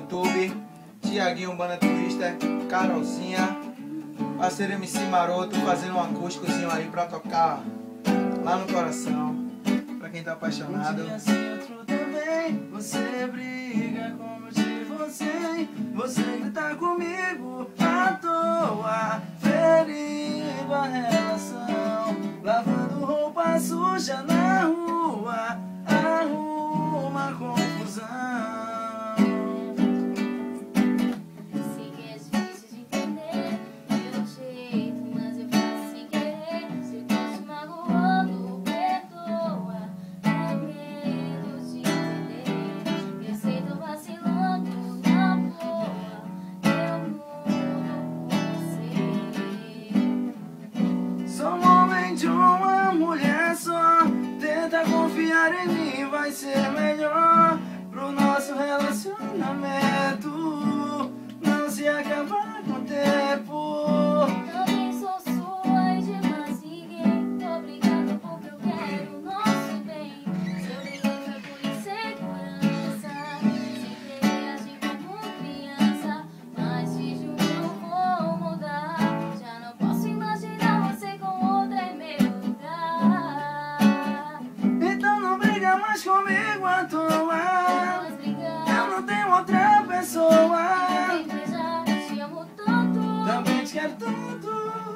YouTube, Tiaguinho Banda Turista, Carolzinha, parceiro MC Maroto, fazendo um acústicozinho aí pra tocar lá no coração, pra quem tá apaixonado. Um dia assim, outro também, você briga como de você grita comigo à toa, ferindo a relação, lavando roupa suja na rua, arruma confusão. Sei que é difícil de entender meu jeito, mas eu faço sem querer. Se eu tô te magoando, perdoa. É medo de entender. Eu sei, tô vacilando na boa. Eu mudo por você. Sou homem de uma mulher só, tenta confiar em mim, vai ser melhor pro nosso relacionamento não se acabar com o tempo. Também sou sua e de mais ninguém. Tô brigando porque eu quero o nosso bem. Se eu briguei foi por insegurança, sem querer agir como criança. Mas te juro eu vou mudar. Já não posso imaginar você com outra em meu lugar. Então não briga mais comigo à toa, Mas brigar, eu não tenho outra pessoa, sem beijar, te amo tanto. também te quero tanto.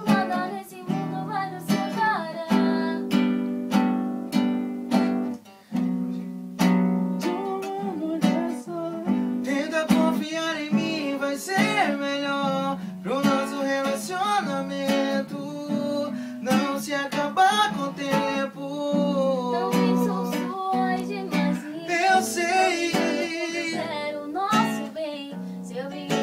Nada nesse mundo vai nos separar. De uma mulher só, Tenta confiar em mim, vai ser melhor pro nosso relacionamento não se acabar com o tempo. Também sou sua e de mais ninguém. Eu sei. Eu quero o nosso bem. Se eu briguei